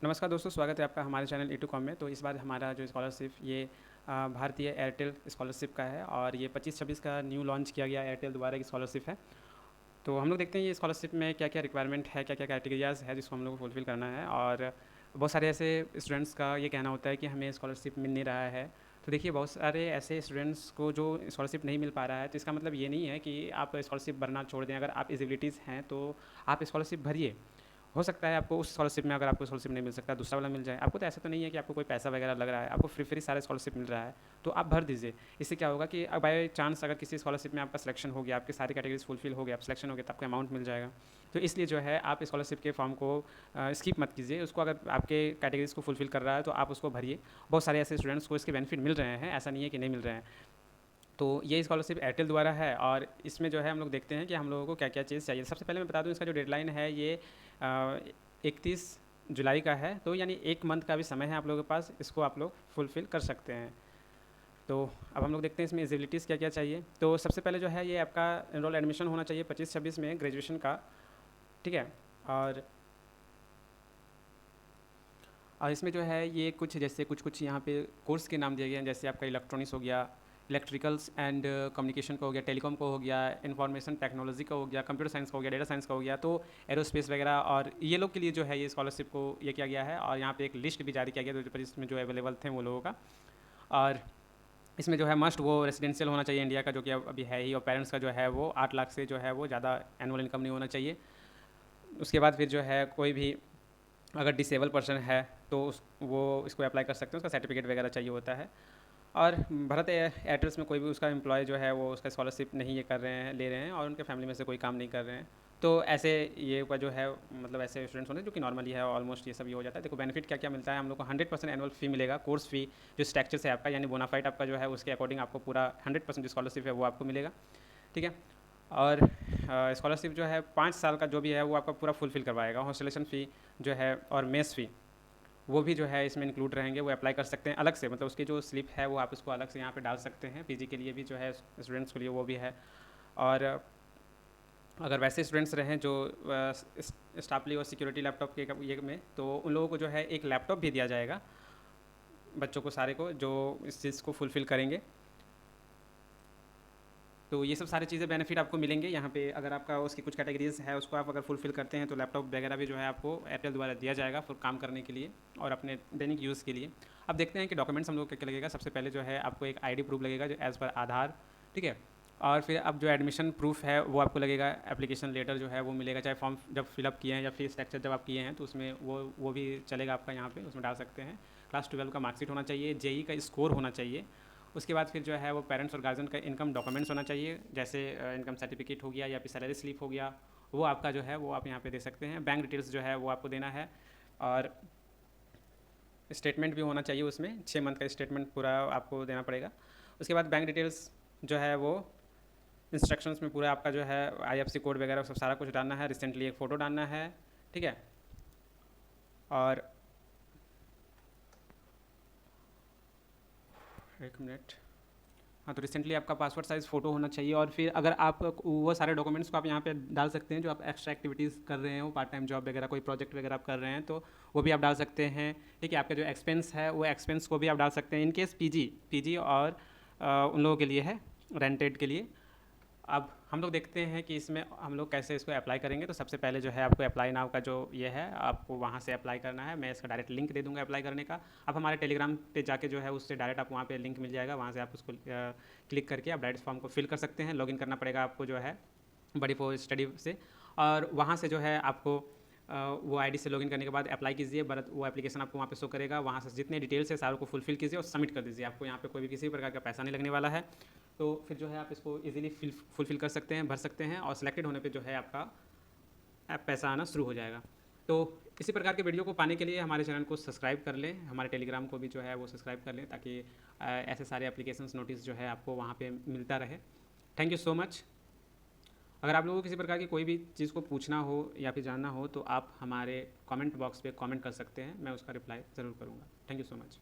नमस्कार दोस्तों, स्वागत है आपका हमारे चैनल E2Com में। तो इस बार हमारा जो स्कॉलरशिप ये भारतीय एयरटेल स्कॉलरशिप का है और ये 25-26 का न्यू लॉन्च किया गया एयरटेल द्वारा की स्कॉलरशिप है। तो हम लोग देखते हैं ये स्कॉलरशिप में क्या क्या रिक्वायरमेंट है, क्या क्या क्राइटेरियाज़ है जिसको हम लोग को फुलफ़िल करना है। और बहुत सारे ऐसे स्टूडेंट्स का ये कहना होता है कि हमें स्कॉलरशिप मिल नहीं रहा है। तो देखिए, बहुत सारे ऐसे स्टूडेंट्स को जो स्कॉलरशिप नहीं मिल पा रहा है, तो इसका मतलब ये नहीं है कि आप स्कॉलरशिप भरना छोड़ दें। अगर आप एलिजिबिलिटीज़ हैं तो आप स्कॉलरशिप भरिए। हो सकता है आपको उस स्कॉलरशिप में, अगर आपको स्कॉलरशिप नहीं मिल सकता, दूसरा वाला मिल जाए। आपको तो ऐसा तो नहीं है कि आपको कोई पैसा वगैरह लग रहा है, आपको फ्री फ्री सारा स्कॉलरशिप मिल रहा है, तो आप भर दीजिए। इससे क्या होगा कि बाय चांस अगर किसी स्कॉलरशिप में आपका सिलेक्शन हो गया, आपके सारी कैटेगरीज फुलफिल हो गया, आप सिलेक्शन हो गया, तो आपको अमाउंट मिल जाएगा। तो इसलिए जो है आप स्कॉलरशिप के फॉर्म को स्किप मत कीजिए। उसको अगर आपके कैटेगरीज को फुलफिल कर रहा है तो आप उसको भरिए। बहुत सारे ऐसे स्टूडेंट्स को इसके बेनिफिट मिल रहे हैं, ऐसा नहीं है कि नहीं मिल रहे हैं। तो ये स्कॉलरशिप एयरटेल द्वारा है और इसमें जो है हम लोग देखते हैं कि हम लोगों को क्या क्या चीज़ चाहिए। सबसे पहले मैं बता दूं, इसका जो डेडलाइन है ये 31 जुलाई का है। तो यानी एक मंथ का भी समय है आप लोगों के पास, इसको आप लोग फुलफ़िल कर सकते हैं। तो अब हम लोग देखते हैं इसमें एलिजिबिलिटीज़ क्या क्या चाहिए। तो सबसे पहले जो है ये आपका एनरोल एडमिशन होना चाहिए 25-26 में ग्रेजुएशन का, ठीक है। और इसमें जो है ये कुछ जैसे कुछ यहाँ पे कोर्स के नाम दिए गए हैं, जैसे आपका इलेक्ट्रॉनिक्स हो गया, इलेक्ट्रिकल्स एंड कम्युनिकेशन का हो गया, टेलीकॉम का हो गया, इंफॉर्मेशन टेक्नोलॉजी का हो गया, कंप्यूटर साइंस का हो गया, डेटा साइंस का हो गया, तो एरोस्पेस वगैरह। और ये लोग के लिए जो है ये स्कॉलरशिप को ये किया गया है। और यहाँ पे एक लिस्ट भी जारी किया गया तो इसमें जो अवेलेबल थे वो लोगों का। और इसमें जो है मस्ट वो रेजिडेंशियल होना चाहिए इंडिया का, जो कि अभी है ही। और पेरेंट्स का जो है वो 8 लाख से जो है वो ज़्यादा एनुअल इनकम नहीं होना चाहिए। उसके बाद फिर जो है कोई भी अगर डिसेबल पर्सन है तो वो इसको अप्लाई कर सकते हैं, उसका सर्टिफिकेट वगैरह चाहिए होता है। और भारत एयरटेल्स में कोई भी उसका एम्प्लॉय जो है वो उसका स्कॉलरशिप नहीं ये कर रहे हैं, ले रहे हैं, और उनके फैमिली में से कोई काम नहीं कर रहे हैं, तो ऐसे ये का जो है मतलब ऐसे स्टूडेंट्स होने जो कि नॉर्मली है, ऑलमोस्ट ये सब ये हो जाता है। देखो बेनिफिट क्या क्या मिलता है हम लोग को। 100% एनुअल फी मिलेगा, कोर्स फी जो स्ट्रक्चर से आपका यानी बोनाफाइड आपका जो है उसके अकॉर्डिंग आपको पूरा 100% जो स्कॉलरशिप है वो आपको मिलेगा, ठीक है। और स्कॉलरशिप जो है 5 साल का जो भी है वो आपका पूरा फुलफिल करवाएगा। हॉस्टलेशन फ़ी जो है और मेस फ़ी वो भी जो है इसमें इंक्लूड रहेंगे। वो अप्लाई कर सकते हैं अलग से, मतलब उसकी जो स्लिप है वो आप उसको अलग से यहाँ पे डाल सकते हैं। पीजी के लिए भी जो है स्टूडेंट्स के लिए वो भी है। और अगर वैसे स्टूडेंट्स रहें जो स्टाफली और सिक्योरिटी लैपटॉप के ये में, तो उन लोगों को जो है एक लैपटॉप भी दिया जाएगा बच्चों को सारे को, जो इस चीज़ को फुलफ़िल करेंगे। तो ये सब सारी चीज़ें बेनिफिट आपको मिलेंगे यहाँ पे। अगर आपका उसकी कुछ कैटेगरीज है उसको आप अगर फुलफ़िल करते हैं तो लैपटॉप वगैरह भी जो है आपको एयरटेल द्वारा दिया जाएगा फुल काम करने के लिए और अपने दैनिक यूज़ के लिए। अब देखते हैं कि डॉक्यूमेंट्स हम लोग क्या क्या लगेगा। सबसे पहले जो है आपको एक आईडी प्रूफ लगेगा जो एज़ पर आधार, ठीक है। और फिर अब जो एडमिशन प्रूफ है वो आपको लगेगा, एप्लीकेशन लेटर जो है वो मिलेगा, चाहे फॉर्म जब फिलअप किए हैं या फिर स्ट्रक्चर जब आप किए हैं तो उसमें वो भी चलेगा आपका, यहाँ पे उसमें डाल सकते हैं। क्लास 12 का मार्कशीट होना चाहिए, जेई का स्कोर होना चाहिए। उसके बाद फिर जो है वो पेरेंट्स और गार्जियन का इनकम डॉक्यूमेंट्स होना चाहिए, जैसे इनकम सर्टिफिकेट हो गया या फिर सैलरी स्लिप हो गया, वो आपका जो है वो आप यहाँ पे दे सकते हैं। बैंक डिटेल्स जो है वो आपको देना है। और स्टेटमेंट भी होना चाहिए, उसमें 6 मंथ का स्टेटमेंट पूरा आपको देना पड़ेगा। उसके बाद बैंक डिटेल्स जो है वो इंस्ट्रक्शंस में पूरा आपका जो है आईएफएससी कोड वगैरह सब सारा कुछ डालना है। रिसेंटली एक फ़ोटो डालना है, ठीक है। और एक मिनट, हाँ, तो रिसेंटली आपका पासपोर्ट साइज़ फ़ोटो होना चाहिए। और फिर अगर आप वो सारे डॉक्यूमेंट्स को आप यहाँ पे डाल सकते हैं जो आप एक्स्ट्रा एक्टिविटीज़ कर रहे हो, पार्ट टाइम जॉब वगैरह, कोई प्रोजेक्ट वगैरह आप कर रहे हैं तो वो भी आप डाल सकते हैं, ठीक है। आपका जो एक्सपेंस है वो एक्सपेंस को भी आप डाल सकते हैं। इनकेस पीजी और उन लोगों के लिए है, रेंटेड के लिए। अब हम लोग देखते हैं कि इसमें हम लोग कैसे इसको अप्लाई करेंगे। तो सबसे पहले जो है आपको अप्लाई नाउ का जो ये है आपको वहाँ से अप्लाई करना है। मैं इसका डायरेक्ट लिंक दे दूँगा अप्लाई करने का। अब हमारे टेलीग्राम पे जाके जो है उससे डायरेक्ट आप वहाँ पे लिंक मिल जाएगा, वहाँ से आप उसको क्लिक करके आप डायरेक्ट फॉर्म को फिल कर सकते हैं। लॉगिन करना पड़ेगा आपको जो है बड़ी फॉर स्टडी से, और वहाँ से जो है आपको वो आईडी से लॉगिन करने के बाद अप्लाई कीजिए। वो एप्लीकेशन आपको वहाँ पे शो करेगा, वहाँ से जितने डिटेल्स है सारों को फुलफिल कीजिए और सबमिट कर दीजिए। आपको यहाँ पे कोई भी किसी प्रकार का पैसा नहीं लगने वाला है। तो फिर जो है आप इसको इजीली फुलफिल कर सकते हैं, भर सकते हैं, और सिलेक्टेड होने पे जो है आपका ऐप पैसा आना शुरू हो जाएगा। तो इसी प्रकार के वीडियो को पाने के लिए हमारे चैनल को सब्सक्राइब कर लें, हमारे टेलीग्राम को भी जो है वो सब्सक्राइब कर लें, ताकि ऐसे सारे एप्लीकेशंस नोटिस जो है आपको वहाँ पे मिलता रहे। Thank you so much. अगर आप लोगों को किसी प्रकार की कोई भी चीज़ को पूछना हो या फिर जानना हो तो आप हमारे कमेंट बॉक्स पे कमेंट कर सकते हैं, मैं उसका रिप्लाई ज़रूर करूँगा। Thank you so much.